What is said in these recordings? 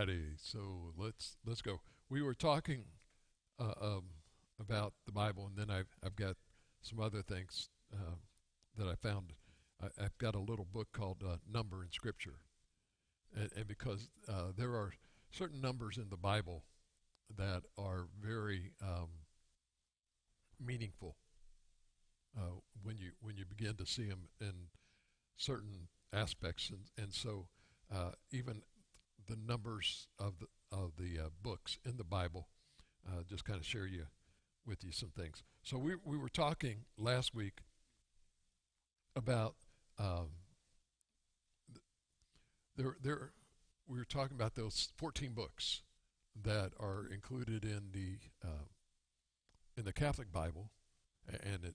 righty. So let's go. We were talking about the Bible, and then I've got some other things that I found. I've got a little book called Number in Scripture, and because there are certain numbers in the Bible that are very meaningful when you begin to see them in certain aspects, and so even the numbers of the books in the Bible just kind of share with you some things. So we were talking last week about there we were talking about those 14 books that are included in the Catholic Bible, and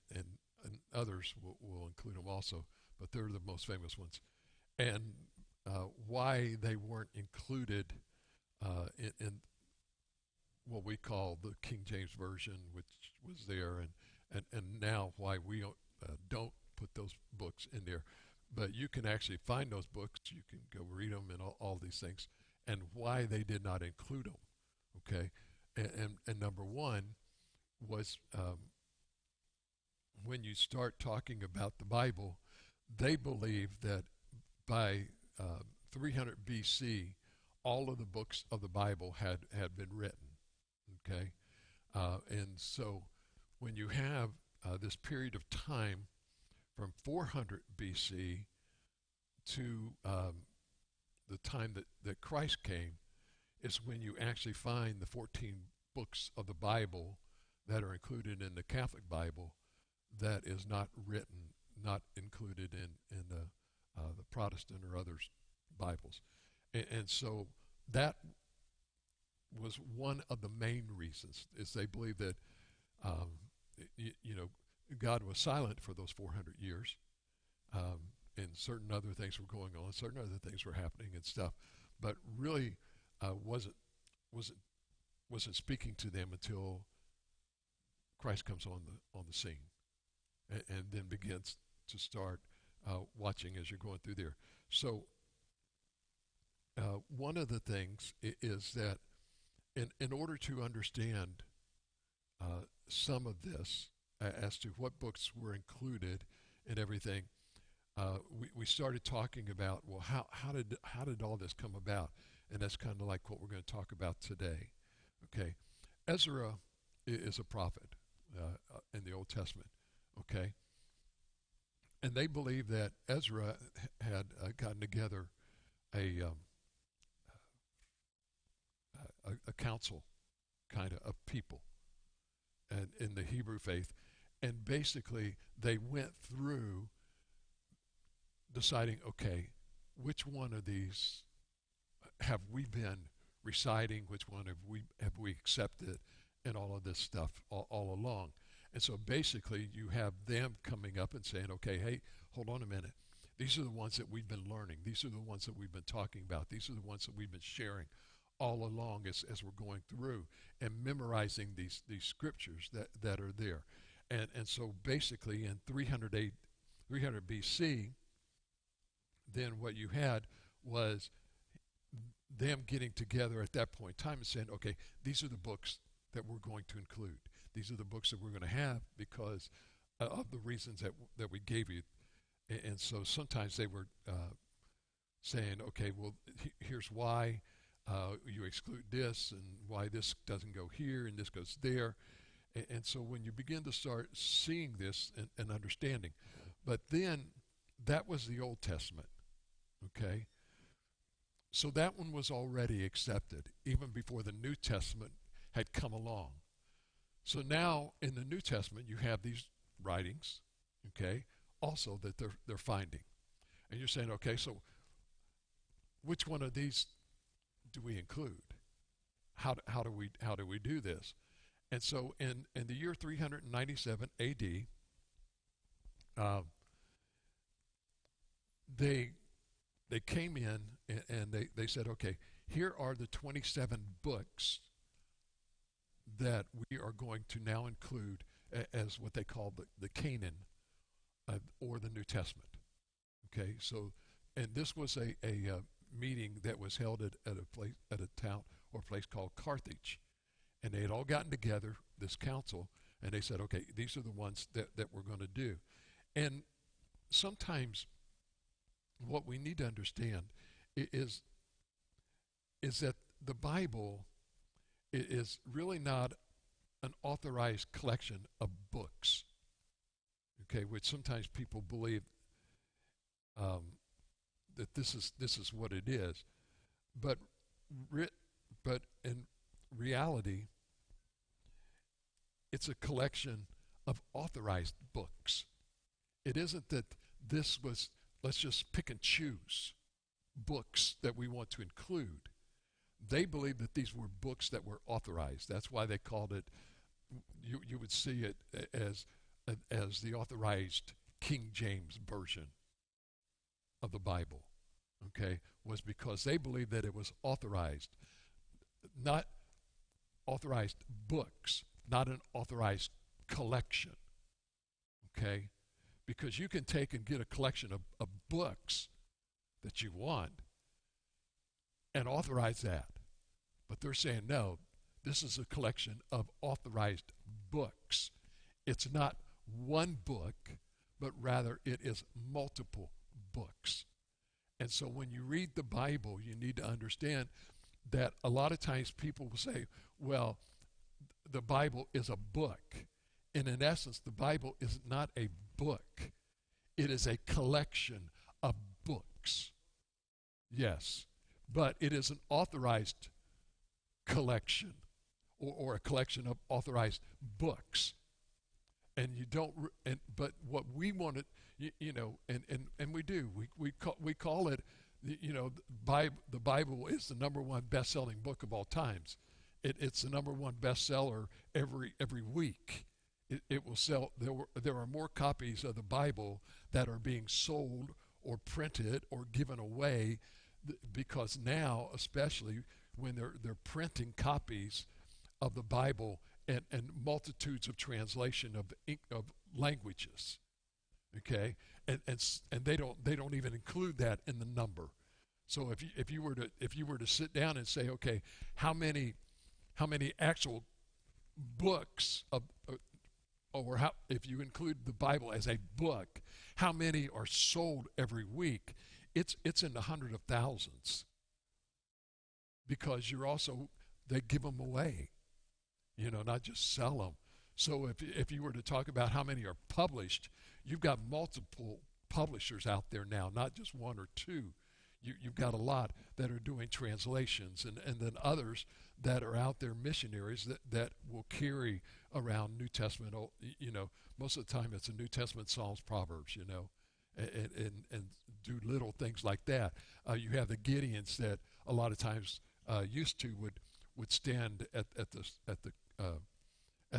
others will include them also, but they're the most famous ones, and why they weren't included in what we call the King James Version, which was there, and now why we don't put those books in there. But you can actually find those books, you can go read them and all these things, and why they did not include them, okay? And number one was when you start talking about the Bible, they believe that by 300 BC, all of the books of the Bible had been written, okay? And so when you have this period of time from 400 BC to the time that Christ came, is when you actually find the 14 books of the Bible that are included in the Catholic Bible that is not written, not included in the Protestant or others' Bibles. And so that was one of the main reasons, is they believe that God was silent for those 400 years, and certain other things were going on, certain other things were happening and stuff, but really wasn't speaking to them until Christ comes on the scene, and then begins to start watching as you're going through there. So one of the things is that in order to understand some of this as to what books were included and everything, we started talking about, well, how did all this come about? And that's kind of like what we're going to talk about today. Okay, Ezra is a prophet in the Old Testament. Okay, and they believe that Ezra had gotten together a council kind of people and in the Hebrew faith, and basically they went through deciding, okay, which one of these have we been reciting, which one have we accepted, and all of this stuff all along. And so basically you have them coming up and saying, okay, hey, hold on a minute, these are the ones that we've been learning, these are the ones that we've been talking about, these are the ones that we've been sharing all along as we're going through and memorizing these scriptures that are there. And so basically in 300 BC, then what you had was them getting together at that point in time and saying, okay, these are the books that we're going to include. These are the books that we're going to have because of the reasons that we gave you. And so sometimes they were saying, okay, well, here's why you exclude this, and why this doesn't go here and this goes there. And so when you begin to start seeing this and understanding, but then that was the Old Testament, okay? So that one was already accepted even before the New Testament had come along. So now in the New Testament you have these writings, okay, also that they're finding. And you're saying, okay, so which one of these do we include? How do we do this? And so in the year 397 AD, they came in and they said, okay, here are the 27 books that we are going to now include as what they call the canon or the New Testament. Okay, so, and this was a meeting that was held at a place, at a town or place called Carthage, and they had all gotten together, this council, and they said, okay, these are the ones that we're going to do. And sometimes what we need to understand is is that the Bible is really not an authorized collection of books, okay, which sometimes people believe that this is what it is, but but in reality, it's a collection of authorized books. It isn't that this was, let's just pick and choose books that we want to include. They believe that these were books that were authorized. That's why they called it, you would see it as the authorized King James Version of the Bible, okay, was because they believed that it was authorized, not authorized books, not an authorized collection, okay? Because you can take and get a collection of books that you want and authorize that. But they're saying, no, this is a collection of authorized books. It's not one book, but rather it is multiple books. And so when you read the Bible, you need to understand that a lot of times people will say, well, the Bible is a book. And in essence, the Bible is not a book. It is a collection of books. Yes, but it is an authorized collection or a collection of authorized books. And you don't, but what we want it, and we do, we call it, the Bible is the number one best-selling book of all times. It's the number one bestseller every week. It will sell. There are more copies of the Bible that are being sold or printed or given away, because now, especially when they're printing copies of the Bible and multitudes of translation of languages, okay, and they don't even include that in the number. So if you were to sit down and say, okay, how many actual books or how, if you include the Bible as a book, how many are sold every week? It's in the hundreds of thousands, because they give them away, not just sell them. So if you were to talk about how many are published, you've got multiple publishers out there now, not just one or two. You've got a lot that are doing translations, and then others that are out there, missionaries that will carry around New Testament. Most of the time it's a New Testament, Psalms, Proverbs, and do little things like that. You have the Gideons that a lot of times used to would stand at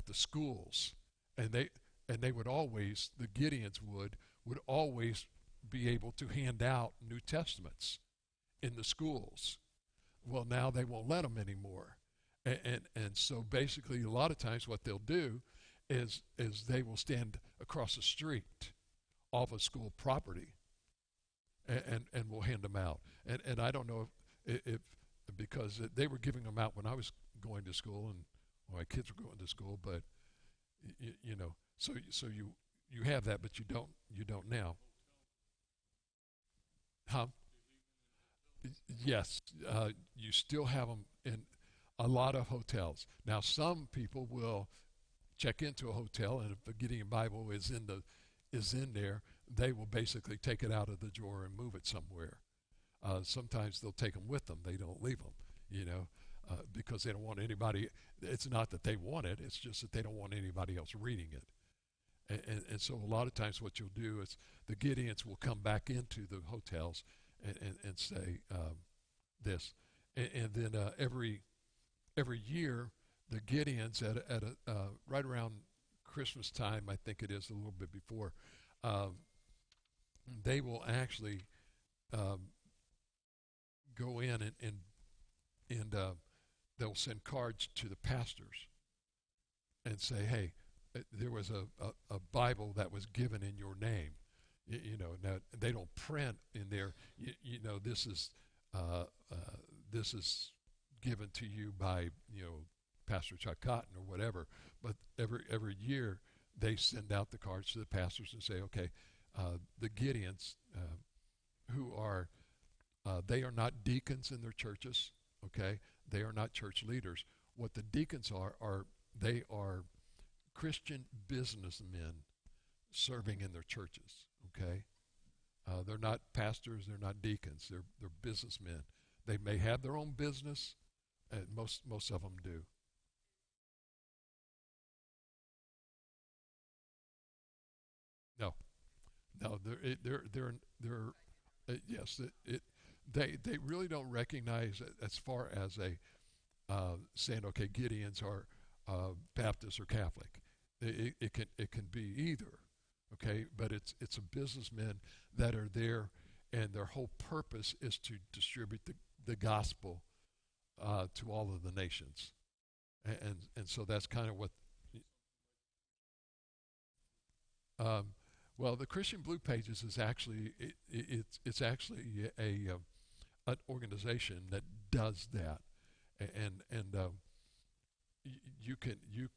the schools, and they would always, the Gideons would always be able to hand out New Testaments in the schools. Well, now they won't let them anymore, and so basically a lot of times what they'll do is they will stand across the street off of school property and will hand them out. And I don't know if because they were giving them out when I was going to school and my kids were going to school, but so you have that, but you don't now. Huh? Yes, you still have them in a lot of hotels. Now, some people will check into a hotel, and if the Gideon Bible is in there, they will basically take it out of the drawer and move it somewhere. Sometimes they'll take them with them. They don't leave them, because they don't want anybody. It's not that they want it. It's just that they don't want anybody else reading it. And so a lot of times what you'll do is the Gideons will come back into the hotels and say this. And then every year, the Gideons at right around Christmas time, I think it is a little bit before, they will actually go in and they'll send cards to the pastors and say, hey, there was a Bible that was given in your name. Now they don't print in there, this is uh, uh, this is given to you by Pastor Chuck Cotton or whatever. But every year they send out the cards to the pastors and say, okay, the Gideons who are they are not deacons in their churches. Okay, they are not church leaders. What the deacons are they are Christian businessmen serving in their churches. Okay, they're not pastors. They're not deacons. They're businessmen. They may have their own business. Most of them do. No, no, yes, they really don't recognize it as far as a saying, okay, Gideons are Baptist or Catholic. It can be either, okay, but it's a businessmen that are there, and their whole purpose is to distribute the gospel to all of the nations, and so that's kind of what. Um, well, the Christian Blue Pages is actually it's actually an organization that does that, and you can you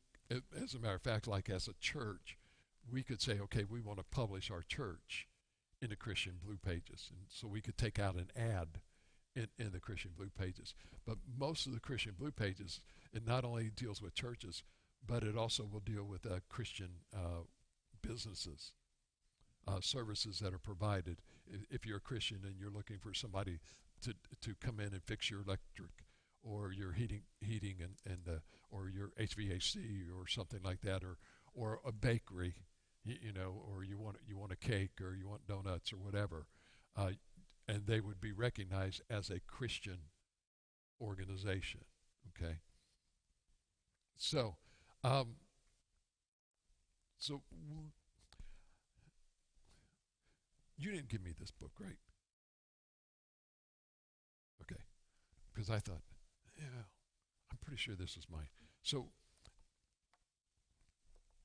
as a matter of fact, like as a church, we could say, okay, we want to publish our church in the Christian Blue Pages, and so we could take out an ad in the Christian Blue Pages. But most of the Christian Blue Pages, it not only deals with churches, but it also will deal with Christian businesses, services that are provided. If you're a Christian and you're looking for somebody to come in and fix your electric or your heating and or your HVAC or something like that, or a bakery, or you want a cake or you want donuts or whatever, uh, and they would be recognized as a Christian organization. Okay, so um, so you didn't give me this book, right? Okay, because I thought, yeah, I'm pretty sure this is mine. So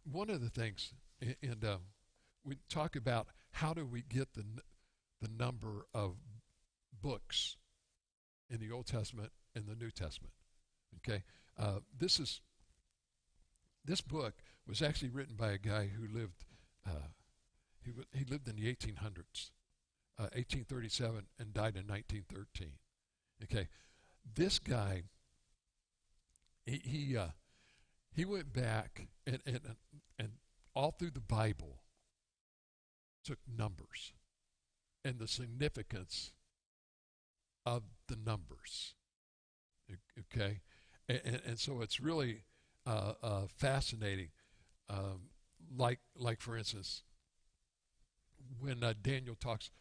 one of the things, and we talk about how do we get the number of books in the Old Testament and the New Testament. Okay, this is this book was actually written by a guy who lived he lived in the 1800s, 1837, and died in 1913. Okay, this guy he he went back and all through the Bible took numbers and the significance of the numbers. Okay, and so it's really fascinating. Um, like for instance, when Daniel talks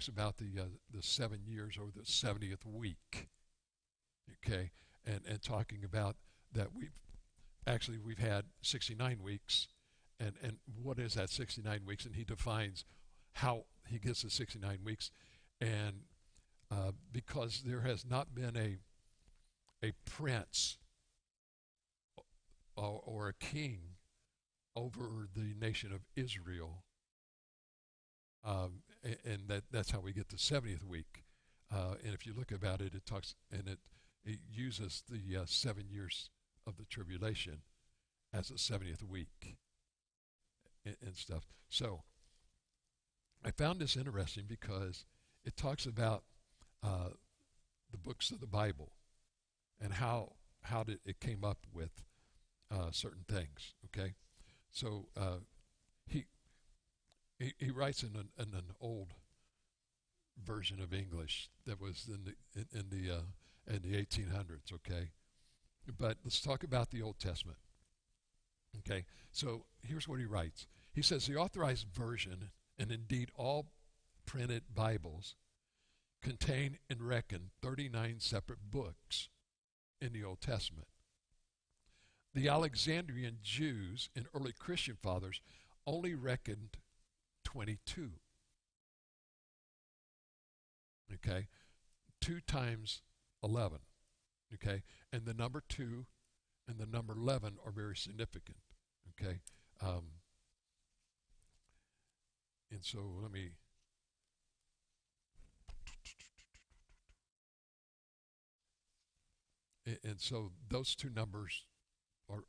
about the 7 years or the 70th week. Okay, and talking about that we've had 69 weeks, and what is that 69 weeks? And he defines how he gets the 69 weeks, and because there has not been a prince or a king over the nation of Israel, and that's how we get the 70th week. And if you look about it, it talks and it uses the 7 years of the tribulation as a 70th week and stuff. So I found this interesting because it talks about uh, the books of the Bible and how did it came up with certain things. Okay, so he, he writes in an old version of English that was in the 1800s. Okay, but let's talk about the Old Testament. Okay, so here's what he writes. He says the authorized version, and indeed all printed Bibles, contain and reckon 39 separate books in the Old Testament. The Alexandrian Jews and early Christian fathers only reckoned 22. Okay, 2 times 11. Okay, and the number 2 and the number 11 are very significant. Okay, and so let me. and so those two numbers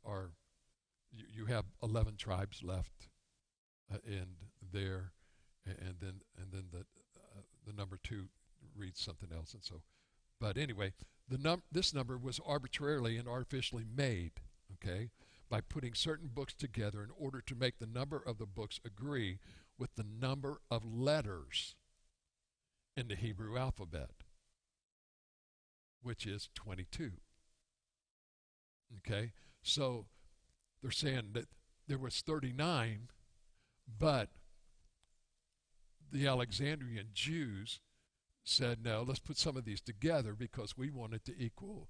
are you have 11 tribes left in there, and then the number two reads something else, and so. But anyway, this number was arbitrarily and artificially made, okay, by putting certain books together in order to make the number of the books agree with the number of letters in the Hebrew alphabet, which is 22. Okay, so they're saying that there was 39, but the Alexandrian Jews said, no, let's put some of these together because we want it to equal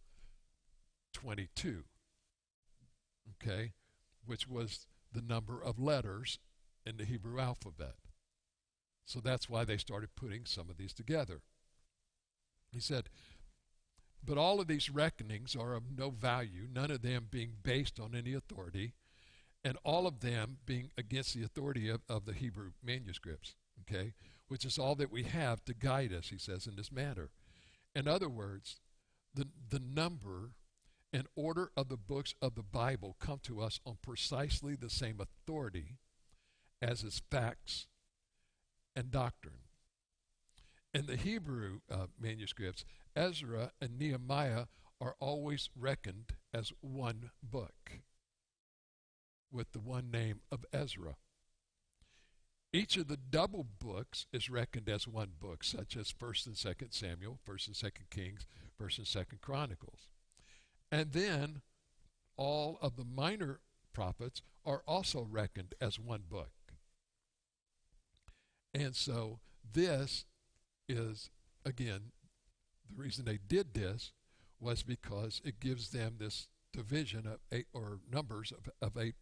22, okay, which was the number of letters in the Hebrew alphabet. So that's why they started putting some of these together. He said, but all of these reckonings are of no value, none of them being based on any authority, and all of them being against the authority of the Hebrew manuscripts, okay, which is all that we have to guide us, he says, in this matter. In other words, the number and order of the books of the Bible come to us on precisely the same authority as its facts and doctrine. In the Hebrew manuscripts, Ezra and Nehemiah are always reckoned as one book, with the one name of Ezra. Each of the double books is reckoned as one book, such as 1st and 2nd Samuel, 1st and 2nd Kings, 1st and 2nd Chronicles. And then all of the minor prophets are also reckoned as one book. And so this is, again, the reason they did this was because it gives them this division of 8, or numbers of 8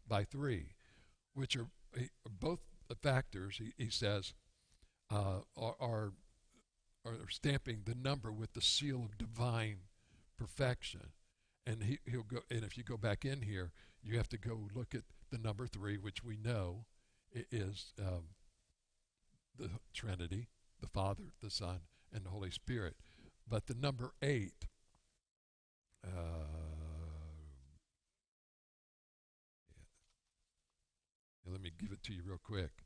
by 3, which are both factors, he says, are stamping the number with the seal of divine perfection. And he'll go, and if you go back in here, you have to go look at the number 3, which we know is the Trinity, the Father, the Son, and the Holy Spirit. But the number 8, let me give it to you real quick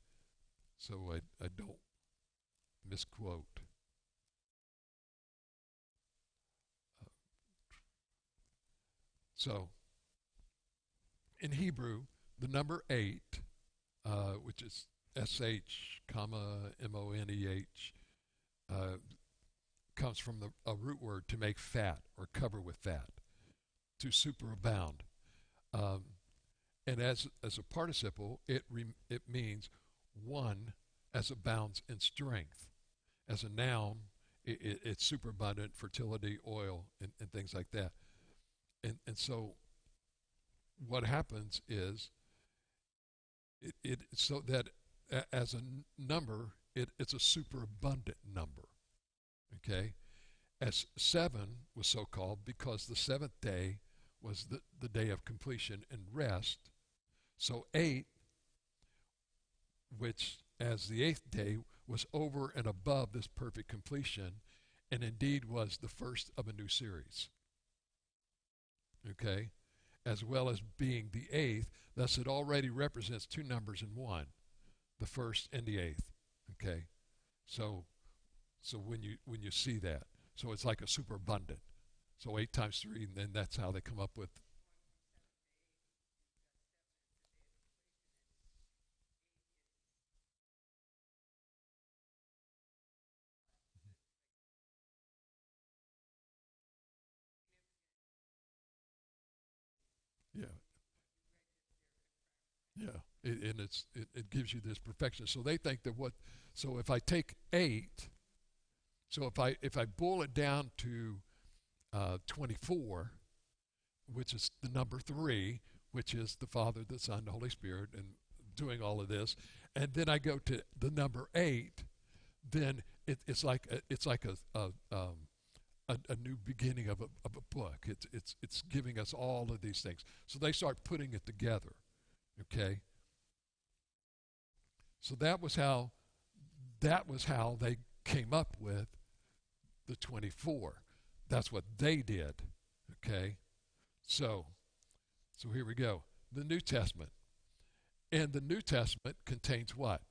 so I don't misquote. So in Hebrew, the number 8, which is SH, MONEH, comes from a root word to make fat or cover with fat, to superabound. And as a participle, it means one as abounds in strength. As a noun, it's superabundant, fertility, oil, and things like that. And so what happens is so that as a number, it's a superabundant number. Okay? As 7 was so called because the seventh day was the day of completion and rest. So 8, which as the 8th day was over and above this perfect completion, and indeed was the first of a new series. Okay? As well as being the 8th, thus it already represents 2 numbers in one, the first and the 8th. Okay? So when you see that, so it's like a superabundant. So 8 times 3, and then that's how they come up with. Yeah, yeah, and it gives you this perfection. So they think that so if I take 8, so if I boil it down to 24, which is the number 3, which is the Father, the Son, the Holy Spirit, and doing all of this, and then I go to the number 8, then it's like a new beginning of a book. It's giving us all of these things. So they start putting it together. Okay. So that was how they came up with the 24. That's what they did. Okay? So, so here we go. The New Testament. And the New Testament contains what?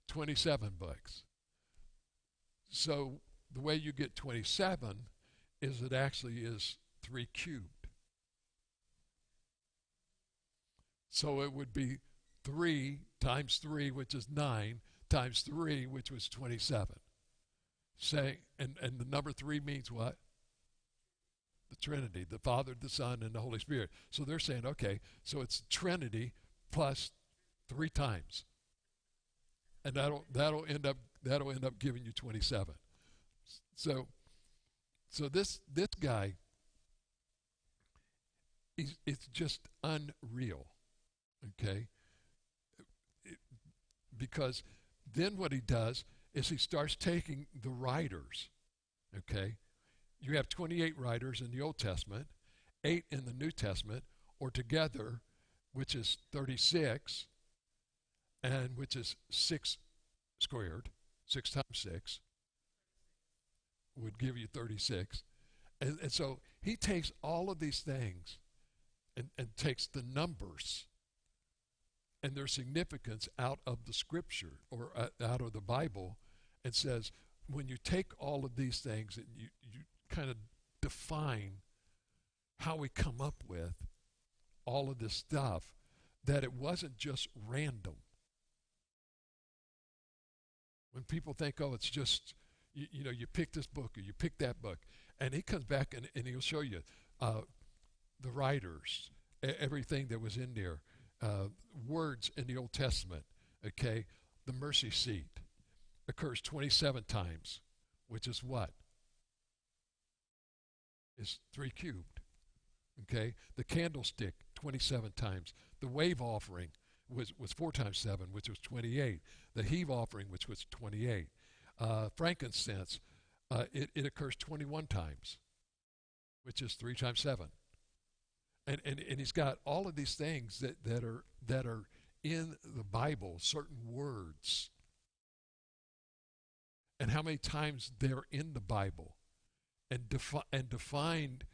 27 books. So the way you get 27 is it actually is 3 cubed. So it would be 3 times 3, which is 9, times 3, which was 27. Say, and the number 3 means what? The Trinity, the Father, the Son, and the Holy Spirit. So they're saying, okay, so it's Trinity plus 3 times, and that'll end up giving you 27. So this guy, it's just unreal, okay? Because then what he does is he starts taking the writers, okay? You have 28 writers in the Old Testament, 8 in the New Testament, or together, which is 36, and which is 6 squared, 6 times 6 would give you 36. And so he takes all of these things and takes the numbers and their significance out of the scripture or out of the Bible and says, when you take all of these things and you kind of define how we come up with all of this stuff, that it wasn't just random. When people think, oh, it's just, you pick this book or you pick that book, and he comes back and he'll show you the writers, everything that was in there, words in the Old Testament, okay? The mercy seat occurs 27 times, which is what? Is 3 cubed, okay? The candlestick, 27 times. The wave offering was 4 times 7, which was 28. The heave offering, which was 28. Frankincense, it occurs 21 times, which is 3 times 7. And he's got all of these things that are in the Bible, certain words, and how many times they're in the Bible, and defined,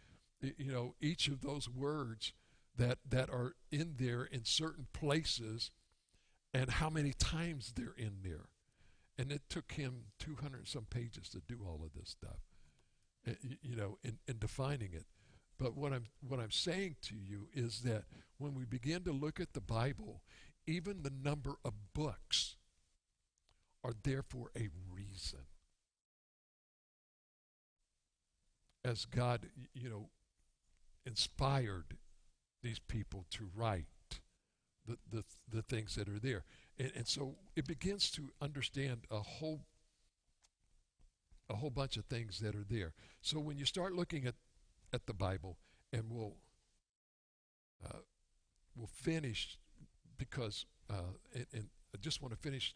each of those words that are in there in certain places, and how many times they're in there. And it took him 200 and some pages to do all of this stuff, in defining it. But what I'm saying to you is that when we begin to look at the Bible, even the number of books are there for a reason. As God, inspired these people to write the things that are there. And so it begins to understand a whole bunch of things that are there. So when you start looking at the Bible, and we'll finish because and I just want to finish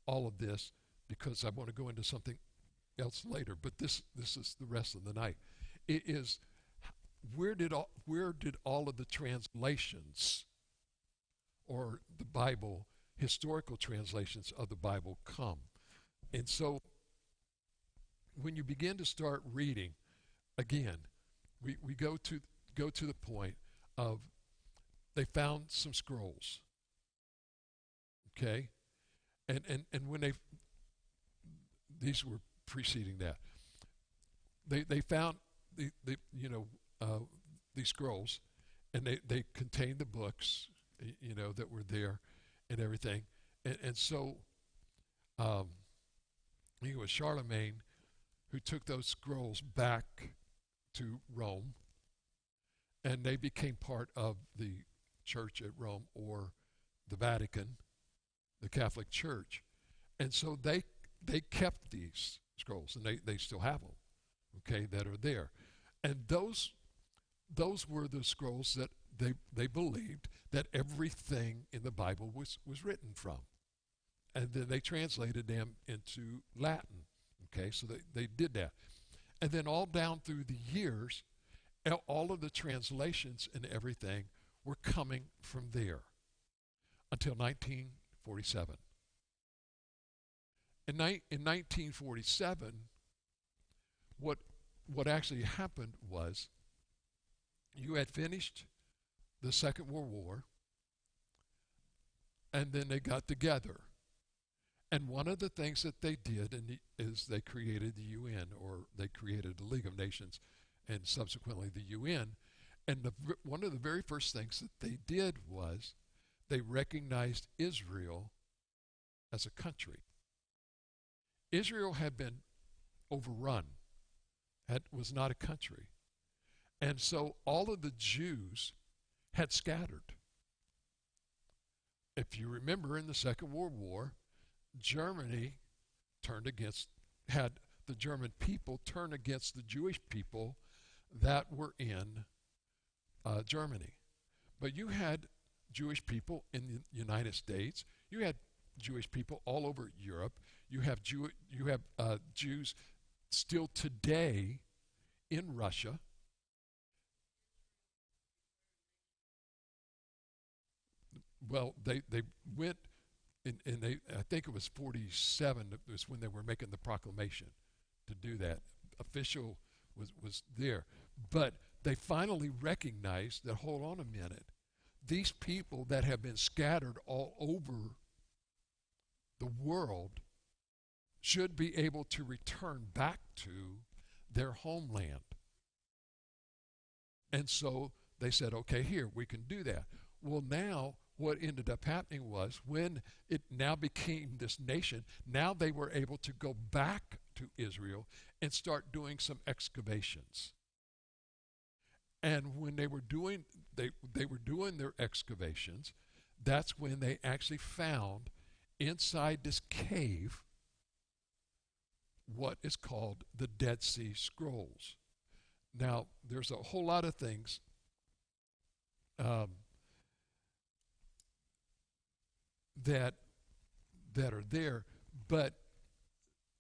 all of this because I want to go into something else later. But this is the rest of the night. It is where did all of the translations or the Bible, historical translations of the Bible, come? And so when you begin to start reading again, we go to the point of they found some scrolls, okay, and when these were preceding that, they found these scrolls, and they contained the books, that were there and everything, and so I think it was Charlemagne who took those scrolls back to Rome, and they became part of the church at Rome, or the Vatican, the Catholic Church. And so they kept these scrolls, and they still have them, okay, that are there. And those were the scrolls that they believed that everything in the Bible was written from. And then they translated them into Latin, okay, so they did that. And then all down through the years, all of the translations and everything were coming from there until 1947. In 1947, what what actually happened was you had finished the Second World War, and then they got together. And one of the things that they did is they created the UN, or they created the League of Nations, and subsequently the UN. And one of the very first things that they did was they recognized Israel as a country. Israel had been overrun, was not a country. And so all of the Jews had scattered. If you remember, in the Second World War, Germany had the German people turn against the Jewish people that were in Germany. But you had Jewish people in the United States. You had Jewish people all over Europe. You have Jews still today in Russia. Well, they went, and I think it was 47. Was when they were making the proclamation to do that. Official was there, but they finally recognized that, hold on a minute, these people that have been scattered all over the world should be able to return back to their homeland. And so they said, okay, here, we can do that. Well, now what ended up happening was, when it now became this nation, now they were able to go back to Israel and start doing some excavations. And when they were doing their excavations, that's when they actually found inside this cave what is called the Dead Sea Scrolls. Now, there's a whole lot of things that are there, but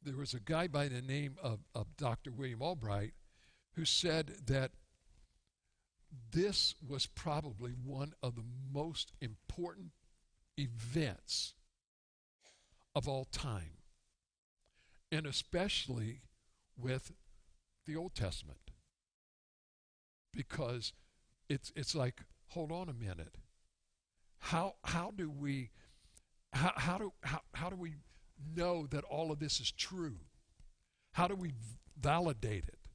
there was a guy by the name of Dr. William Albright who said that this was probably one of the most important events of all time, and especially with the Old Testament, because it's like, hold on a minute, how do we know that all of this is true? How do we validate it?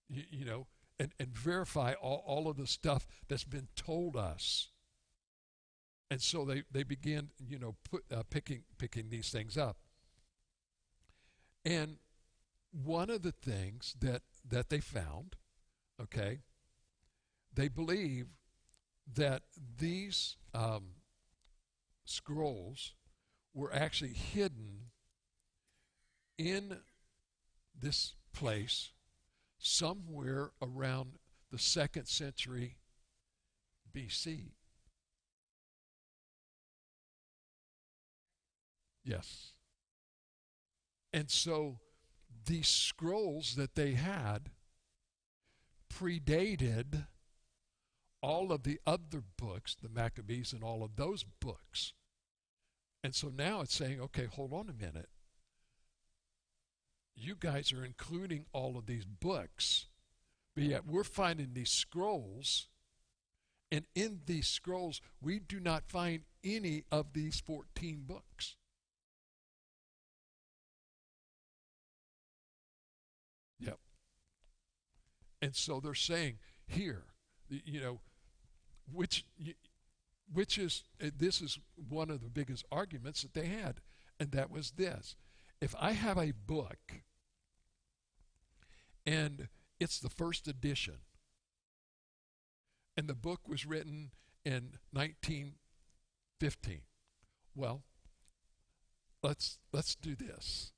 You know, and verify all of the stuff that's been told us. And so they began, picking these things up. And one of the things that they found, okay, they believe that these scrolls were actually hidden in this place somewhere around the 2nd century BC. Yes. And so these scrolls that they had predated all of the other books, the Maccabees and all of those books. And so now it's saying, okay, hold on a minute. You guys are including all of these books, but yet we're finding these scrolls, and in these scrolls, we do not find any of these 14 books. Yep. And so they're saying here, which is, this is one of the biggest arguments that they had, and that was this. If I have a book and it's the first edition, and the book was written in 1915, well, let's do this.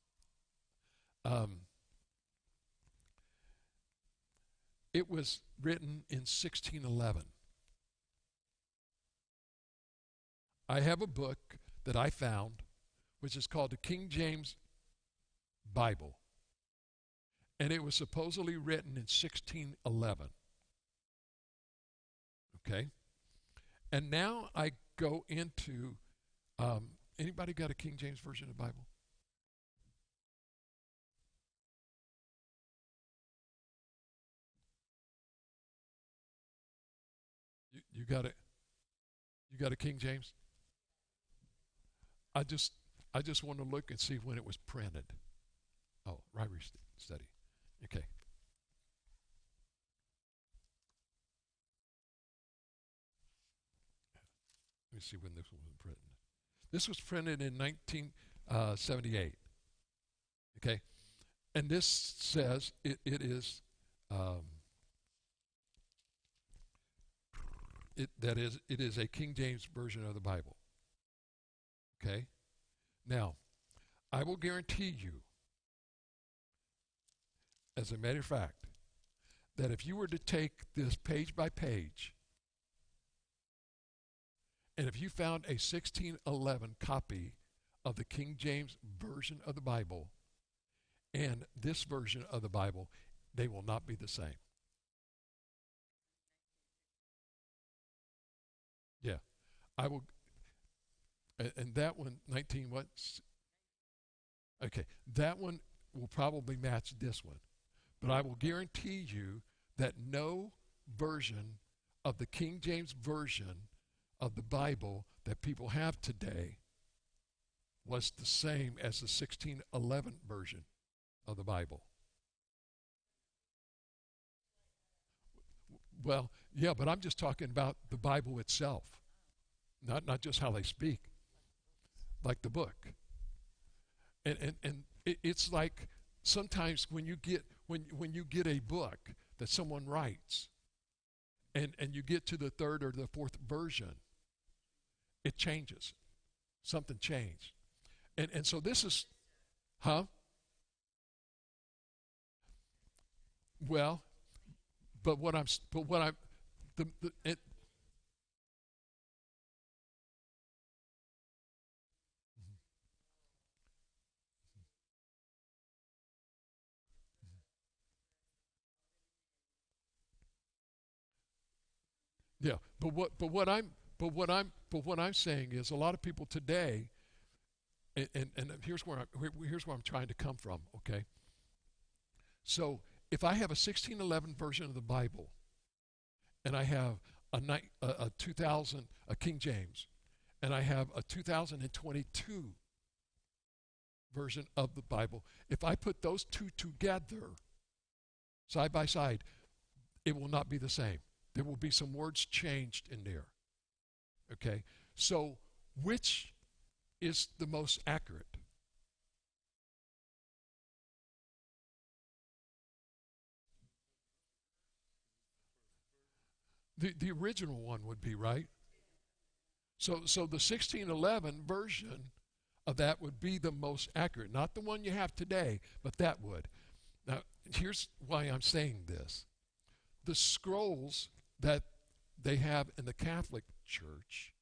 It was written in 1611. I have a book that I found, which is called the King James Bible, and it was supposedly written in 1611. Okay? And now I go into, anybody got a King James version of the Bible? You got it. You got a King James? I just want to look and see when it was printed. Oh, Rivalry Study. Okay. Let me see when this one was printed. This was printed in 1978. Okay, and this says it is it is a King James version of the Bible. Okay, now I will guarantee you, as a matter of fact, that if you were to take this page by page, and if you found a 1611 copy of the King James version of the Bible and this version of the Bible, they will not be the same. Yeah, I will. And that one, 19 what? Okay, that one will probably match this one. But I will guarantee you that no version of the King James version of the Bible that people have today was the same as the 1611 version of the Bible. Well, yeah, but I'm just talking about the Bible itself, not just how they speak, like the book. And it's like sometimes when you get a book that someone writes, and you get to the third or the fourth version, it changes. Something changed. And so this is, huh? Well, but what I'm, it, yeah, but what I'm saying is a lot of people today, and here's where I'm trying to come from. Okay, so if I have a 1611 version of the Bible, and I have a 2000 a King James, and I have a 2022 version of the Bible, if I put those two together, side by side, it will not be the same. There will be some words changed in there. Okay? So, which is the most accurate? The original one would be, right? So the 1611 version of that would be the most accurate. Not the one you have today, but that would. Now, here's why I'm saying this. The scrolls that they have in the Catholic Church,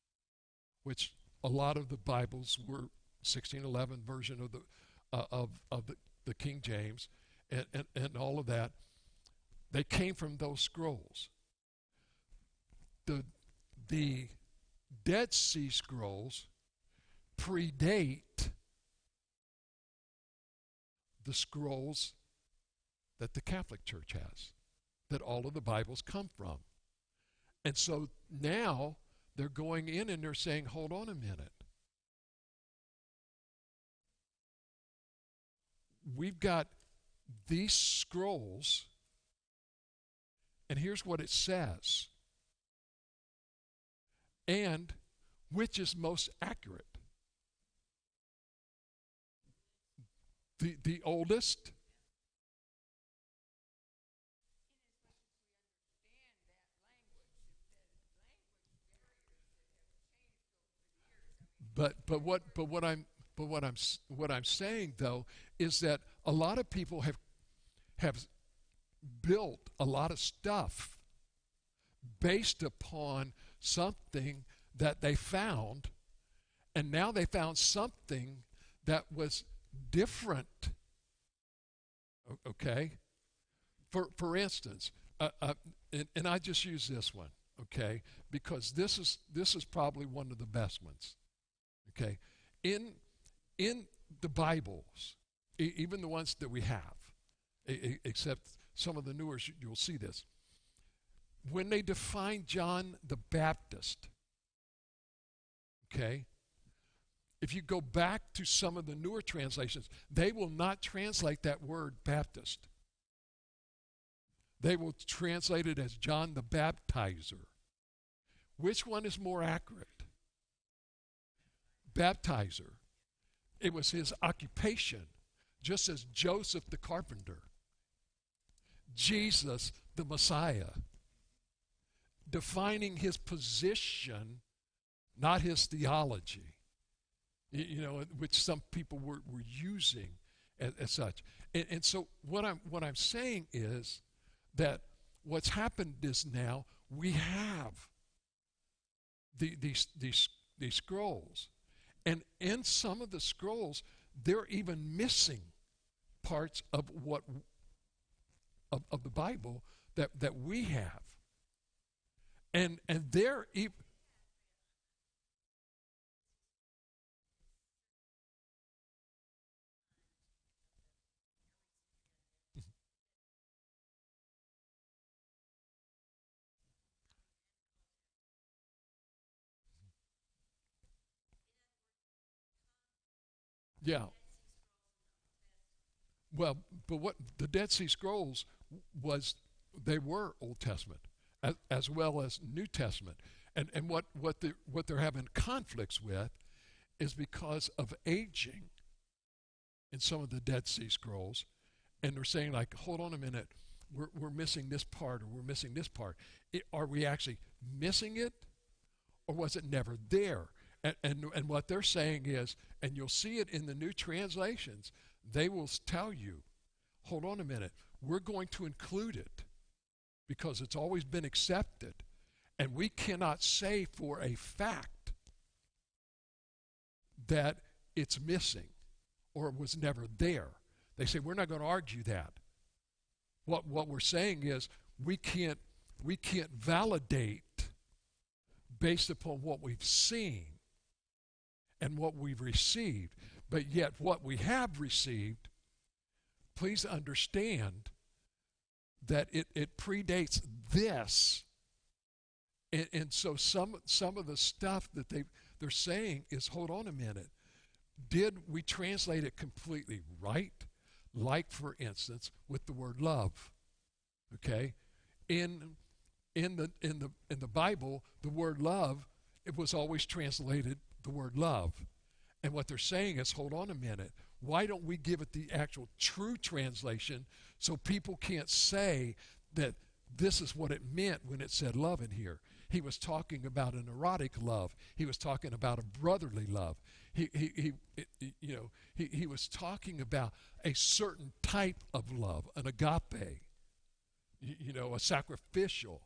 which a lot of the Bibles were 1611 version of the King James and all of that, they came from those scrolls. The Dead Sea Scrolls predate the scrolls that the Catholic Church has, that all of the Bibles come from. And so now they're going in and they're saying, hold on a minute. We've got these scrolls, and here's what it says. And which is most accurate? The oldest? What I'm saying though is that a lot of people have built a lot of stuff based upon something that they found, and now they found something that was different. Okay, for instance, and I just use this one, okay, because this is probably one of the best ones. Okay, in the Bibles, even the ones that we have, except some of the newer, you'll see this. when they define John the Baptist, okay, if you go back to some of the newer translations, they will not translate that word Baptist. They will translate it as John the Baptizer. Which one is more accurate? Baptizer. It was his occupation, just as Joseph the carpenter, Jesus the Messiah, defining his position, not his theology, which some people were using as such. And so what I'm saying is that what's happened is now we have these scrolls, and in some of the scrolls they're even missing parts of what of the Bible that we have, and they're even. Yeah. Well, but what the Dead Sea Scrolls was, they were Old Testament as well as New Testament, and what they're having conflicts with is because of aging in some of the Dead Sea Scrolls, and they're saying like, hold on a minute, we're missing this part or we're missing this part. Are we actually missing it, or was it never there? And what they're saying is, and you'll see it in the new translations, they will tell you, hold on a minute, we're going to include it because it's always been accepted, and we cannot say for a fact that it's missing or it was never there. They say we're not going to argue that. What we're saying is we can't validate based upon what we've seen and what we've received. But yet what we have received, please understand that it predates this. And so some of the stuff that they're saying is, hold on a minute, did we translate it completely right? Like, for instance, with the word love. Okay? In the Bible, the word love, it was always translated the word love. And what they're saying is, hold on a minute, why don't we give it the actual true translation so people can't say that this is what it meant when it said love in here? He was talking about an erotic love. He was talking about a brotherly love. He was talking about a certain type of love, an agape, a sacrificial,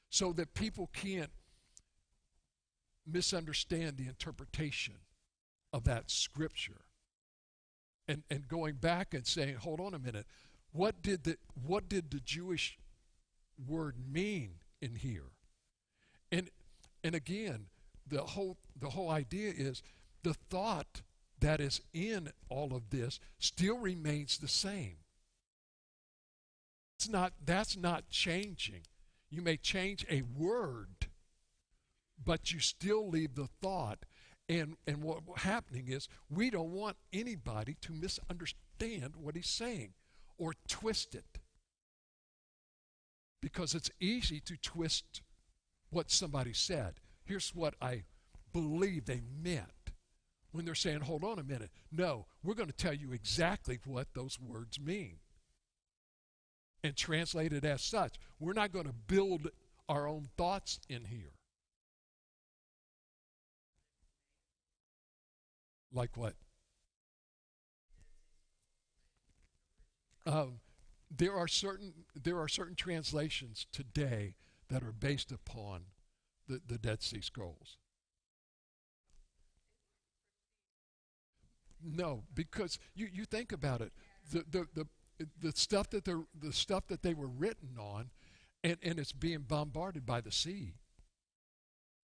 so that people can't misunderstand the interpretation of that scripture. And going back and saying, hold on a minute, what did the Jewish word mean in here? And again, the whole idea is the thought that is in all of this still remains the same. That's not changing. You may change a word, but you still leave the thought. And what's happening is we don't want anybody to misunderstand what he's saying or twist it, because it's easy to twist what somebody said. Here's what I believe they meant when they're saying, hold on a minute. No, we're going to tell you exactly what those words mean and translate it as such. We're not going to build our own thoughts in here. Like what? There are certain translations today that are based upon the Dead Sea Scrolls. No, because you think about it, the stuff that they were written on, and it's being bombarded by the sea.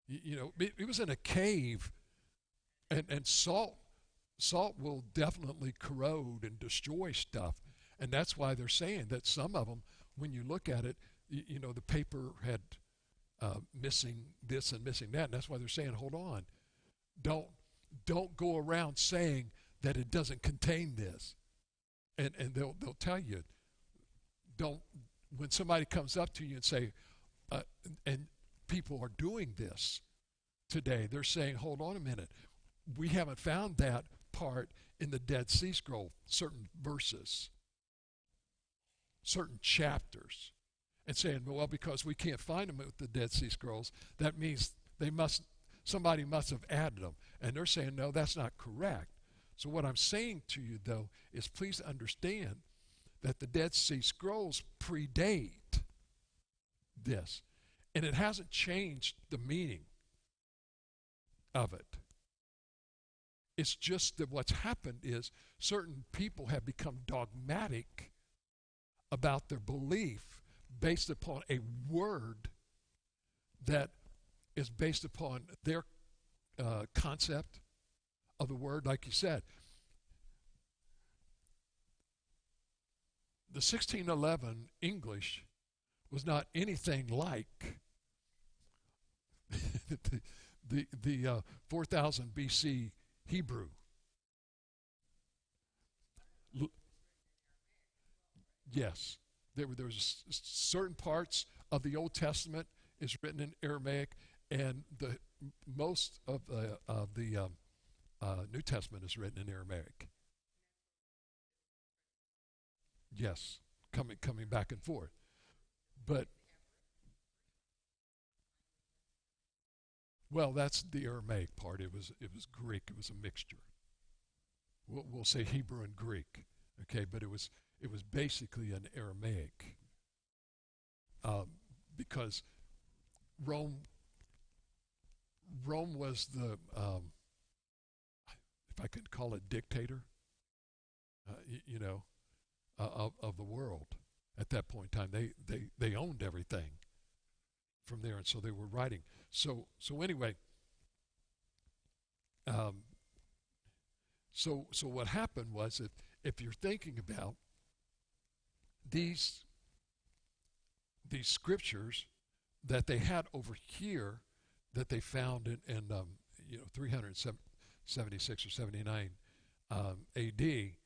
It was in a cave, and salt will definitely corrode and destroy stuff, and that's why they're saying that some of them, when you look at it, The paper had missing this and missing that, and that's why they're saying, hold on, don't go around saying that it doesn't contain this, and they'll tell you, don't. When somebody comes up to you and say, and people are doing this today, they're saying, hold on a minute, we haven't found that part in the Dead Sea Scroll, certain verses, certain chapters, and saying, well, because we can't find them with the Dead Sea Scrolls, that means somebody must have added them. And they're saying, no, that's not correct. So what I'm saying to you, though, is please understand that the Dead Sea Scrolls predate this. And it hasn't changed the meaning of it. It's just that what's happened is certain people have become dogmatic about their belief based upon a word that is based upon their concept of the word. Like you said, the 1611 English was not anything like the 4000 BC Hebrew. Yes, there's certain parts of the Old Testament is written in Aramaic, and most of the New Testament is written in Aramaic. Yes, coming back and forth, but well, that's the Aramaic part. It was Greek. It was a mixture. We'll say Hebrew and Greek, okay? But it was basically an Aramaic, because Rome was the if I could call it dictator, of the world at that point in time. They owned everything from there, and so they were writing. So anyway, so what happened was, if you're thinking about these scriptures that they had over here, that they found in 376 or 79 A.D.,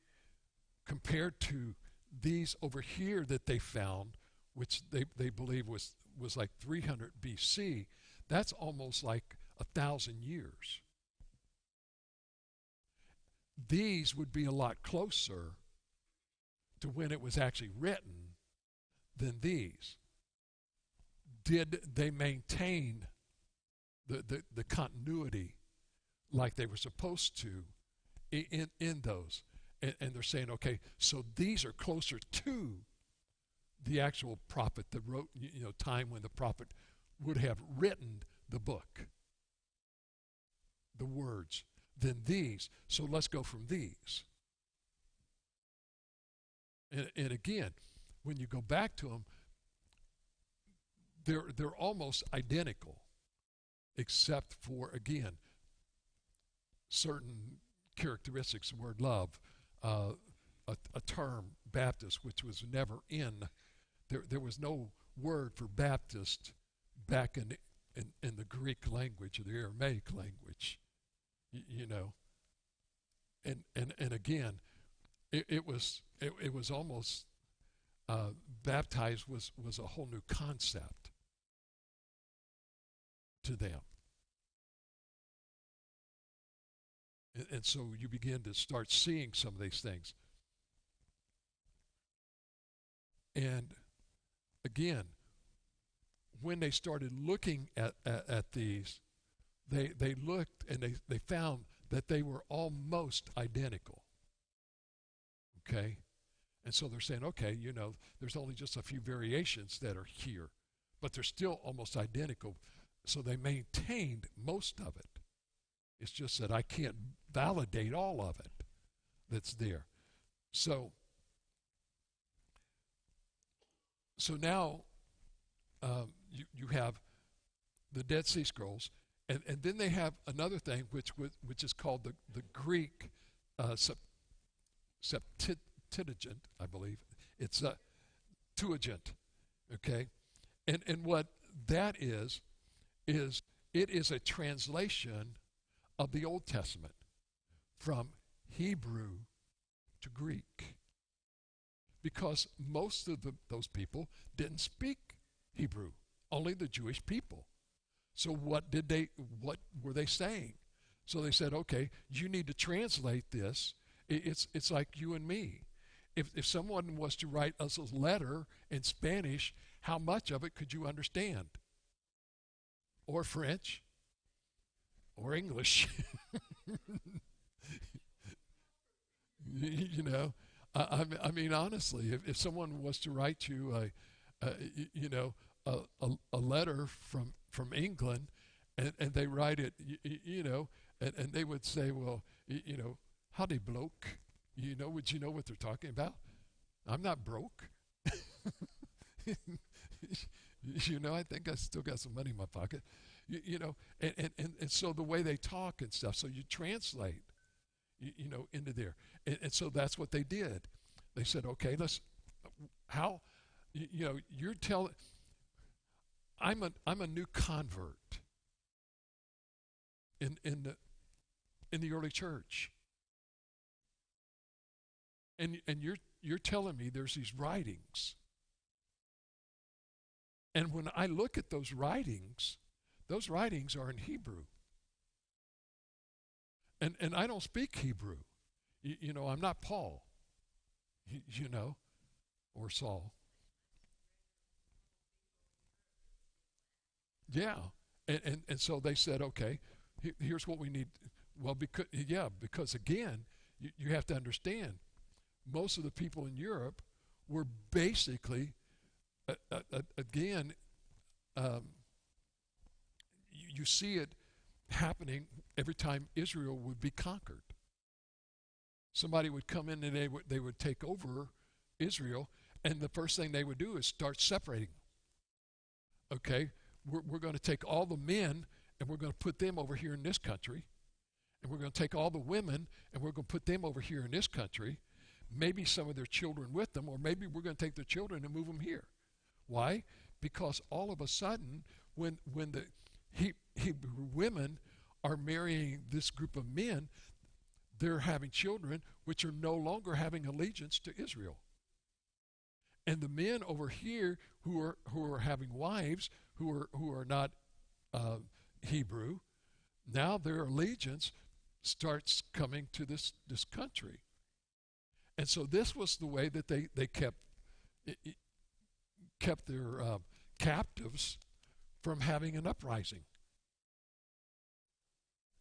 compared to these over here that they found, which they believe was like 300 B.C., that's almost like 1,000 years. These would be a lot closer to when it was actually written than these. Did they maintain the continuity like they were supposed to in those? And they're saying, okay, so these are closer to the actual prophet that wrote, time when the prophet would have written the book, the words, than these. So let's go from these. And again, when you go back to them, they're almost identical, except for, again, certain characteristics. The word love, a term, Baptist, which was never in. There was no word for Baptist back in the Greek language or the Aramaic language, and again, it was almost baptized was a whole new concept to them. And so you begin to start seeing some of these things. And again, when they started looking at these, they looked and they found that they were almost identical. Okay? And so they're saying, okay, there's only just a few variations that are here, but they're still almost identical. So they maintained most of it. It's just that I can't validate all of it that's there. So now you have the Dead Sea Scrolls, and then they have another thing which is called the Greek Septuagint, I believe. It's a Tuagint, okay? And what that is it is a translation of the Old Testament from Hebrew to Greek. Because most of those people didn't speak Hebrew, only the Jewish people. So what were they saying? So they said, okay, you need to translate this. It's like you and me. If someone was to write us a letter in Spanish, how much of it could you understand? Or French? Or English? You know, I mean, honestly, if someone was to write you you know, a letter from England, and they write it, you know, and they would say, well, you know, howdy bloke, you know, would you know what they're talking about? I'm not broke. You know, I think I still got some money in my pocket. You know, and so the way they talk and stuff, so you translate, you know, into there. And so that's what they did. They said, okay, how, you know, you're telling, I'm a new convert in the early church. And you're telling me there's these writings. And when I look at those writings are in Hebrew. And I don't speak Hebrew. You know, I'm not Paul, you know, or Saul. Yeah. And so they said, okay, here's what we need. Well, because again, you have to understand, most of the people in Europe were basically, again, you see it happening every time Israel would be conquered. Somebody would come in and they would take over Israel, and the first thing they would do is start separating. Okay, we're going to take all the men and we're going to put them over here in this country, and we're going to take all the women and we're going to put them over here in this country, maybe some of their children with them, or maybe we're going to take their children and move them here. Why? Because all of a sudden, when the Hebrew women are marrying this group of men, they're having children which are no longer having allegiance to Israel. And the men over here who are having wives who are not Hebrew, now their allegiance starts coming to this country. And so this was the way that they kept their captives from having an uprising.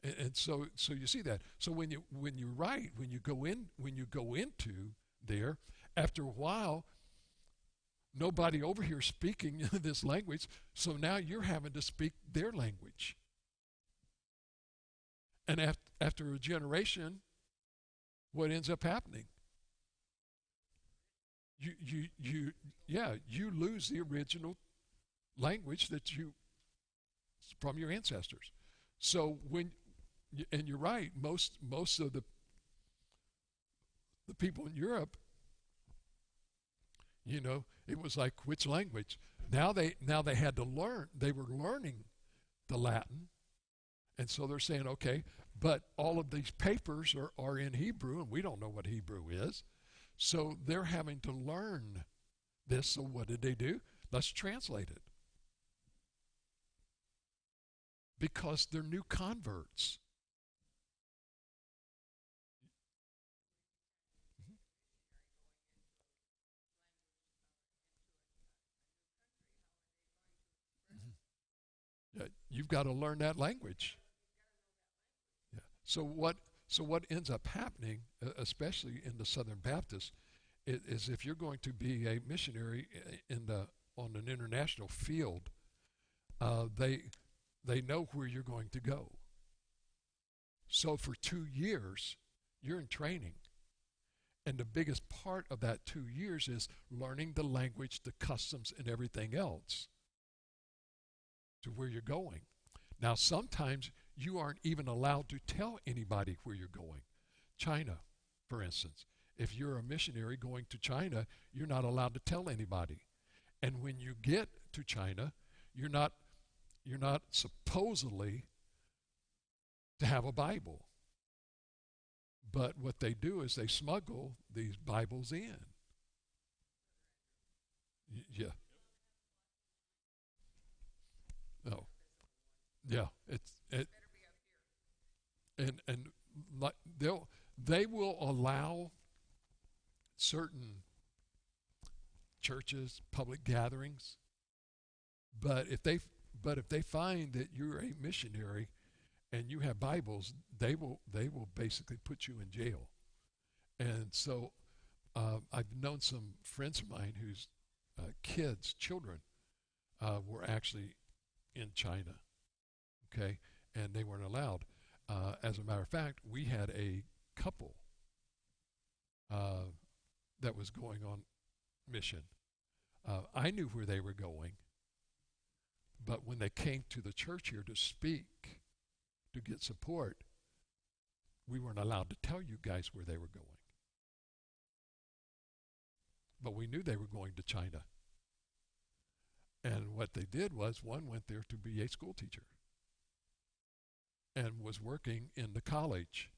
And so you see that. So when you go into there, after a while, nobody over here speaking this language, so now you're having to speak their language. And after a generation, what ends up happening? You lose the original language that you from your ancestors. So and you're right, most of the people in Europe, you know, it was like, which language? Now they had to learn. They were learning the Latin, and so they're saying, okay, but all of these papers are in Hebrew, and we don't know what Hebrew is. So they're having to learn this. So what did they do? Let's translate it. Because they're new converts. Yeah, you've got to learn that language. Yeah. So what ends up happening, especially in the Southern Baptists, is if you're going to be a missionary on an international field, they know where you're going to go. So for 2 years, you're in training. And the biggest part of that 2 years is learning the language, the customs, and everything else to where you're going. Now, sometimes you aren't even allowed to tell anybody where you're going. China, for instance. If you're a missionary going to China, you're not allowed to tell anybody. And when you get to China. You're not you're not supposedly to have a Bible. But what they do is they smuggle these Bibles in. Yeah. No. Yeah. And like they will allow certain churches, public gatherings, but if they find that you're a missionary and you have Bibles, they will basically put you in jail. And so I've known some friends of mine whose children, were actually in China, okay, and they weren't allowed. As a matter of fact, we had a couple uh, that was going on mission. I knew where they were going, but when they came to the church here to speak, to get support, we weren't allowed to tell you guys where they were going. But we knew they were going to China. And what they did was one went there to be a school teacher and was working in the college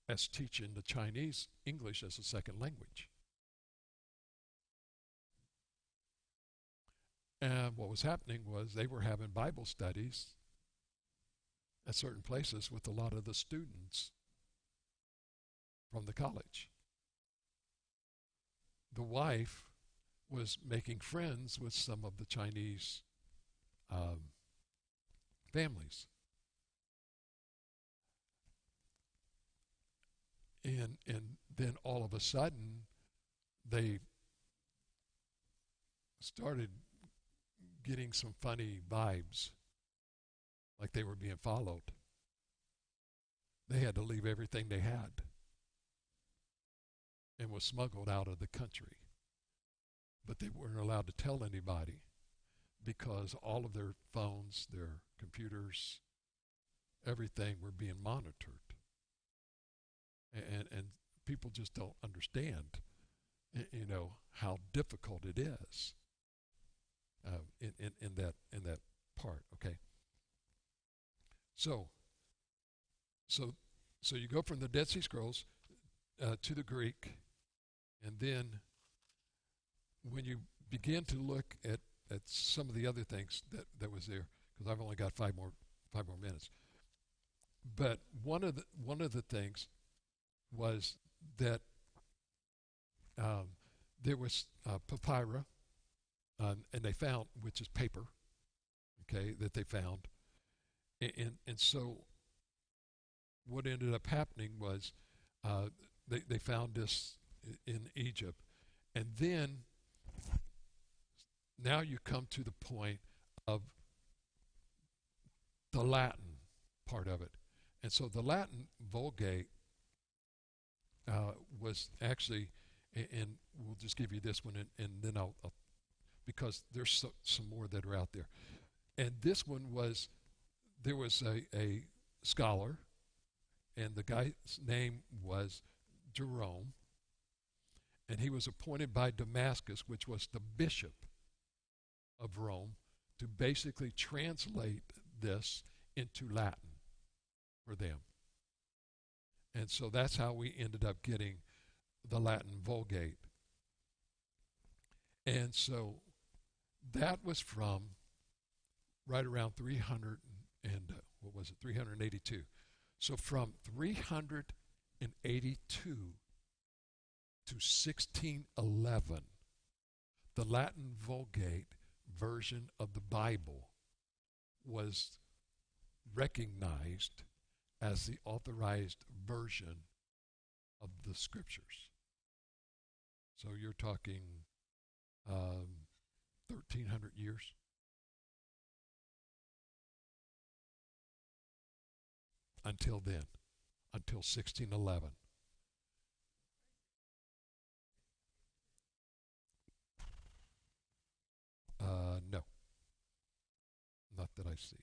as teaching the Chinese English as a second language. And what was happening was they were having Bible studies at certain places with a lot of the students from the college. The wife was making friends with some of the Chinese um, families. And then all of a sudden, they started getting some funny vibes, like they were being followed. They had to leave everything they had and was smuggled out of the country. But they weren't allowed to tell anybody because all of their phones, their computers, everything were being monitored. And people just don't understand, how difficult it is in that part. Okay. So so so you go from the Dead Sea Scrolls to the Greek, and then when you begin to look at some of the other things that was there, because I've only got five more minutes. But one of the things was that there was papyri, and they found, which is paper, okay, that they found, and so what ended up happening was they found this in Egypt, and then now you come to the point of the Latin part of it, and so the Latin Vulgate was actually, and we'll just give you this one, and then I'll because there's some more that are out there. And this one was, there was a scholar, and the guy's name was Jerome, and he was appointed by Damascus, which was the bishop of Rome, to basically translate this into Latin for them. And so that's how we ended up getting the Latin Vulgate. And so that was from right around 300 and what was it, 382. So from 382 to 1611, the Latin Vulgate version of the Bible was recognized as the authorized version of the scriptures. So you're talking 1,300 years. Until then, until 1611. No, not that I see.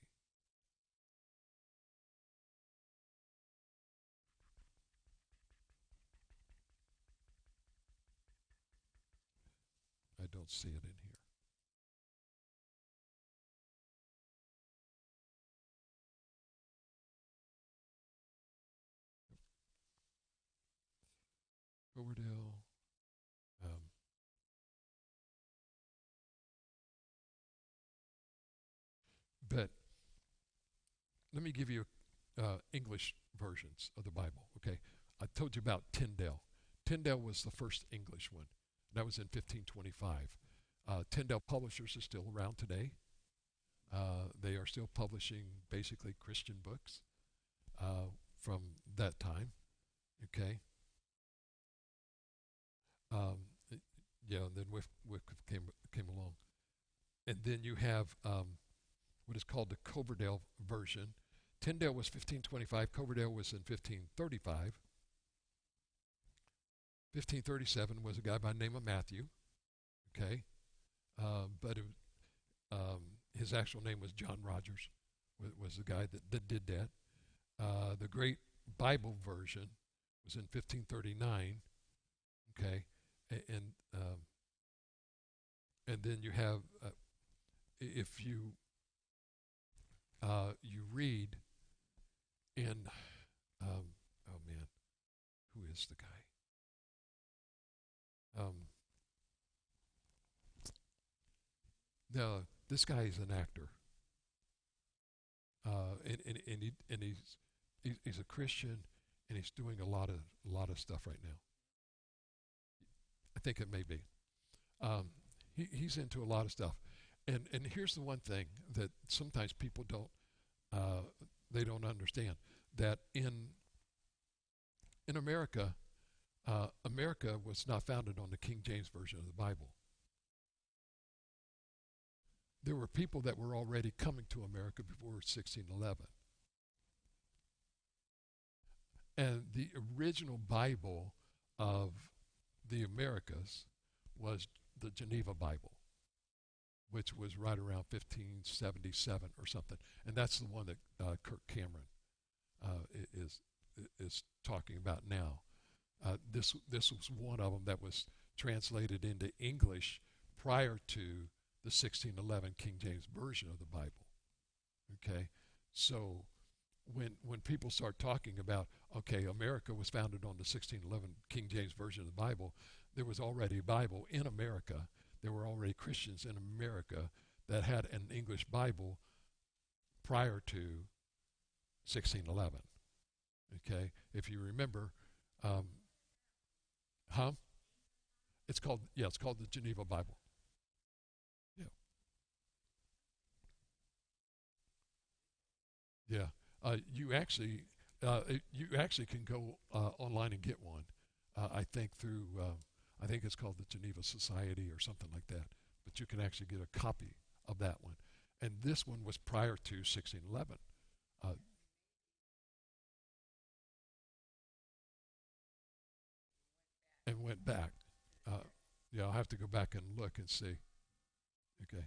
I don't see it in here. Coverdale. Um, but let me give you English versions of the Bible. Okay, I told you about Tyndale. Tyndale was the first English one. That was in 1525. Tyndale Publishers is still around today. They are still publishing basically Christian books from that time. Okay. Um, yeah, and then Wycliffe came along, and then you have what is called the Coverdale version. Tyndale was 1525. Coverdale was in 1535. 1537 was a guy by the name of Matthew. Okay, but his actual name was John Rogers. Was the guy that did that. The Great Bible version was in 1539. Okay, and and then you have if you read in oh man, who is the guy? No, this guy is an actor, and he's a Christian, and he's doing a lot of stuff right now. I think it may be. He's into a lot of stuff, and here's the one thing that sometimes people don't uh, they don't understand that in America, America was not founded on the King James version of the Bible. There were people that were already coming to America before 1611, and the original Bible of the Americas was the Geneva Bible, which was right around 1577 or something, and that's the one that Kirk Cameron is talking about now. This was one of them that was translated into English prior to the 1611 King James version of the Bible. Okay, so when people start talking about, okay, America was founded on the 1611 King James version of the Bible, there was already a Bible in America. There were already Christians in America that had an English Bible prior to 1611. Okay, if you remember, um, huh? It's called the Geneva Bible. Yeah, yeah. You actually can go online and get one. I think it's called the Geneva Society or something like that. But you can actually get a copy of that one. And this one was prior to 1611, uh, and went back. Uh, yeah, I'll have to go back and look and see. Okay,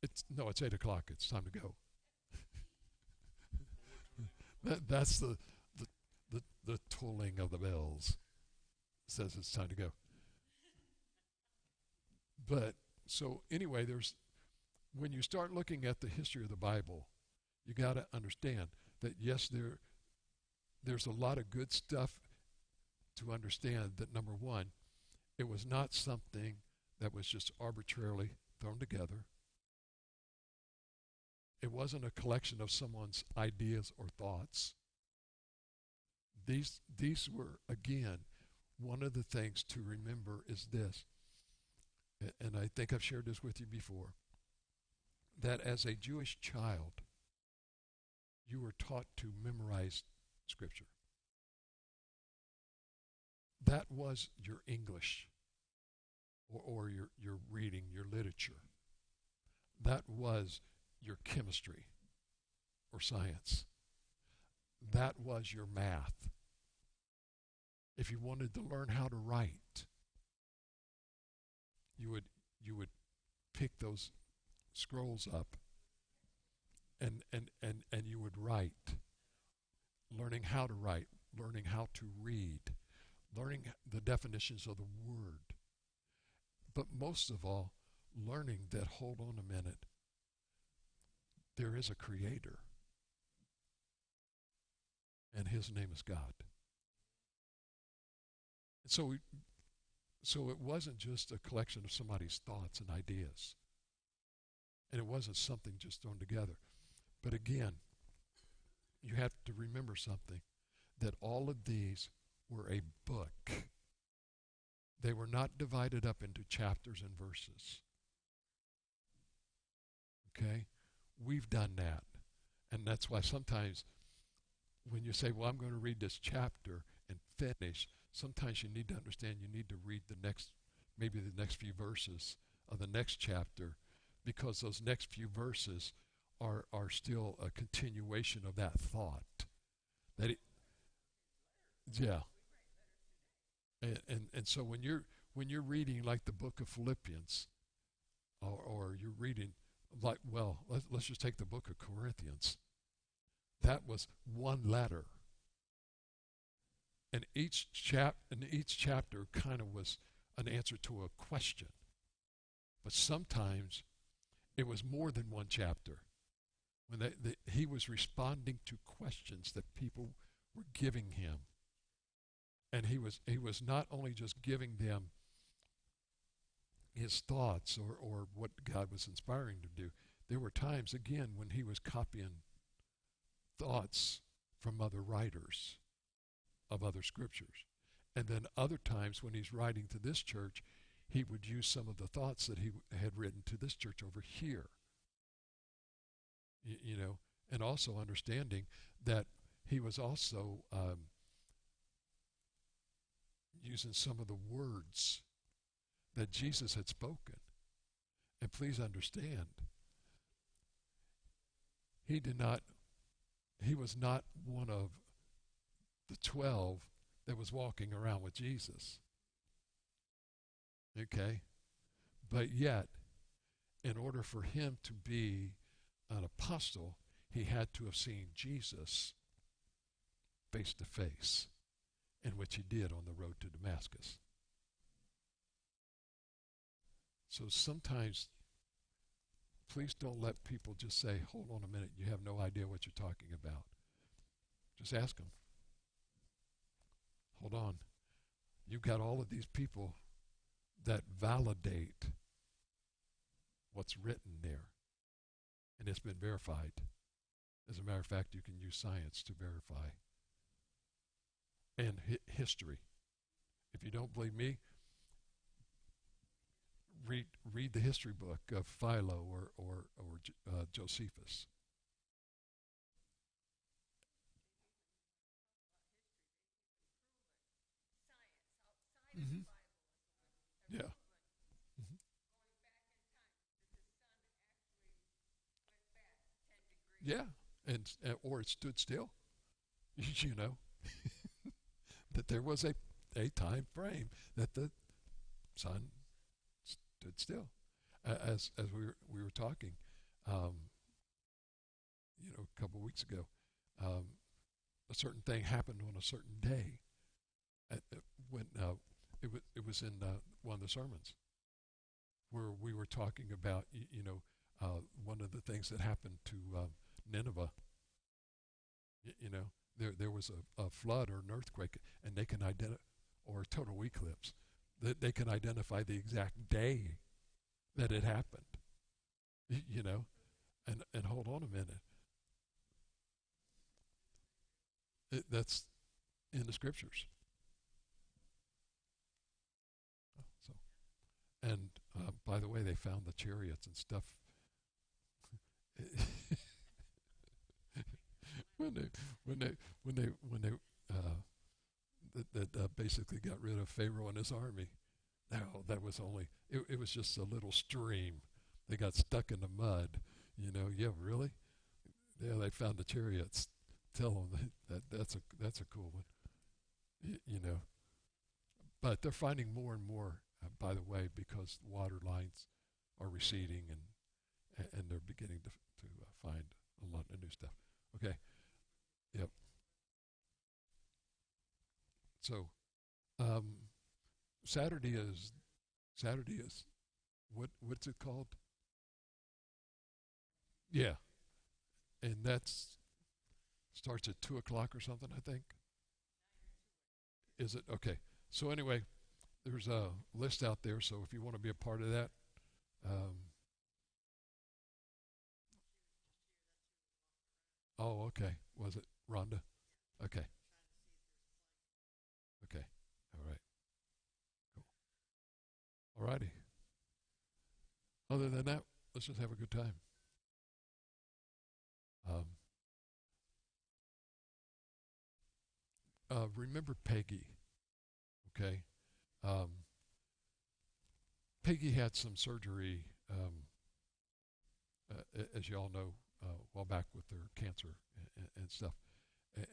it's 8 o'clock. It's time to go. That's the the tolling of the bells says it's time to go. But so anyway, there's when you start looking at the history of the Bible, you got to understand that yes, there's a lot of good stuff to understand. That number one, it was not something that was just arbitrarily thrown together. It wasn't a collection of someone's ideas or thoughts. These were again one of the things to remember is this, and I think I've shared this with you before, that as a Jewish child, you were taught to memorize Scripture. That was your English or your reading, your literature. That was your chemistry or science. That was your math. If you wanted to learn how to write, you would pick those scrolls up and you would write, learning how to write, learning how to read, learning the definitions of the word. But most of all, learning that, hold on a minute, there is a creator, and his name is God. So we, so it wasn't just a collection of somebody's thoughts and ideas, and it wasn't something just thrown together. But again, you have to remember something, that all of these were a book. They were not divided up into chapters and verses. Okay? We've done that. And that's why sometimes when you say, well, I'm going to read this chapter and finish, sometimes you need to understand you need to read the next, maybe the next few verses of the next chapter, because those next few verses are still a continuation of that thought. That it, yeah. And so when you're reading like the book of Philippians, or you're reading like, well, let's just take the book of Corinthians. That was one letter, and each chapter kind of was an answer to a question. But sometimes it was more than one chapter. When he was responding to questions that people were giving him, and he was not only just giving them his thoughts or what God was inspiring to do. There were times, again, when he was copying thoughts from other writers of other scriptures. And then other times when he's writing to this church, he would use some of the thoughts that he had written to this church over here. You know, and also understanding that he was also using some of the words that Jesus had spoken. And please understand, he was not one of the 12 that was walking around with Jesus. Okay? But yet, in order for him to be an apostle, he had to have seen Jesus face to face, in which he did on the road to Damascus. So sometimes, please don't let people just say, hold on a minute, you have no idea what you're talking about. Just ask them. Hold on. You've got all of these people that validate what's written there. And it's been verified. As a matter of fact, you can use science to verify. And history. If you don't believe me, read the history book of Philo or Josephus. Mm-hmm. Yeah. Mm-hmm. Yeah. And or it stood still. You know, that there was a time frame that the sun stood still. As we were talking, um, a couple of weeks ago, um, a certain thing happened on a certain day. When it was in one of the sermons where we were talking about one of the things that happened to Nineveh. There was a flood or an earthquake, and they can identify, or a total eclipse, that they can identify the exact day that it happened. You know, and hold on a minute, that's in the scriptures. So, and by the way, they found the chariots and stuff. when they when they that basically got rid of Pharaoh and his army. No, that was only it was just a little stream. They got stuck in the mud. Yeah, really? Yeah, they found the chariots. Tell them that's a cool one. You know, but they're finding more and more. By the way, because water lines are receding and they're beginning to find a lot of new stuff. Okay. Yep. So um, Saturday is Saturday is what's it called? Yeah, and that's starts at 2 o'clock or something. I think. Is it okay? So anyway, there's a list out there. So if you want to be a part of that, um, oh, okay. Was it Rhonda? Okay. Okay. All right. Cool. All righty. Other than that, let's just have a good time. Um, remember Peggy, okay? Um, Peggy had some surgery, as you all know, a while back with her cancer and stuff. A-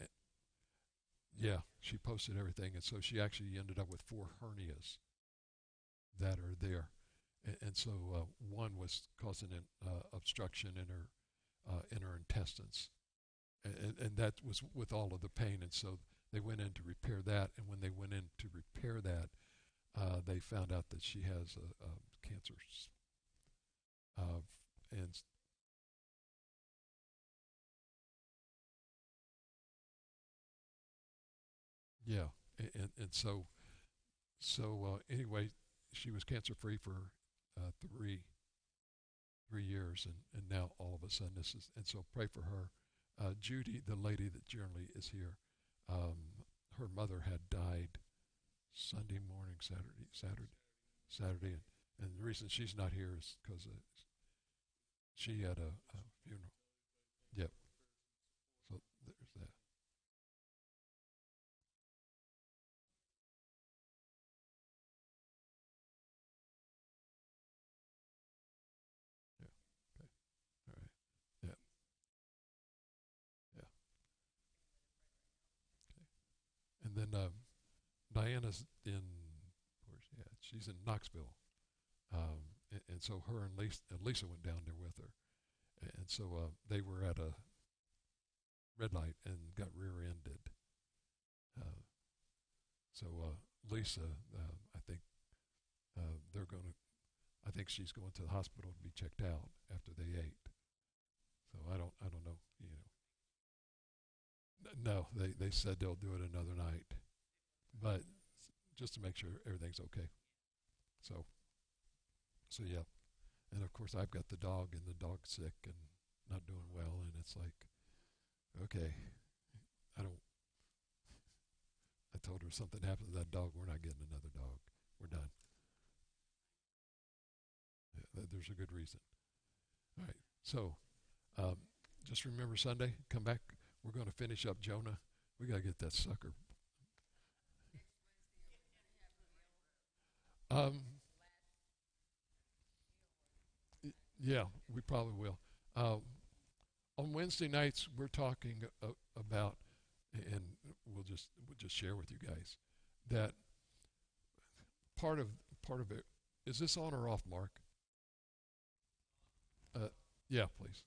yeah, she posted everything, and so she actually ended up with four hernias that are there, and so one was causing an obstruction in her intestines, and that was with all of the pain, and so they went in to repair that, and when they went in to repair that, they found out that she has a cancer, uh, and yeah, and so anyway, she was cancer free for uh, three 3 years, and now all of a sudden this is, and so pray for her. Judy, the lady that generally is here, her mother had died Sunday morning, Saturday, and the reason she's not here is because she had a funeral. Yep. So there's that. Yeah. Okay. All right. Yeah. Yeah. Okay. And then Diana's in, where's she at? She's in Knoxville. And so her and Lisa went down there with her. And so they were at a red light and got rear-ended. Uh, so Lisa, I think they're going to. I think she's going to the hospital to be checked out after they ate. So I don't know. No, they said they'll do it another night, but just to make sure everything's okay. So so yeah, and of course I've got the dog, and the dog's sick and not doing well, and it's like, okay, I don't. I told her if something happens to that dog, we're not getting another dog. We're done. Yeah, there's a good reason. All right. So um, just remember Sunday, come back. We're going to finish up Jonah. We got to get that sucker. Um, yeah, we probably will. On Wednesday nights, we're talking about, and we'll just share with you guys that part of part of it is this on or off, Mark? Uh, yeah, please.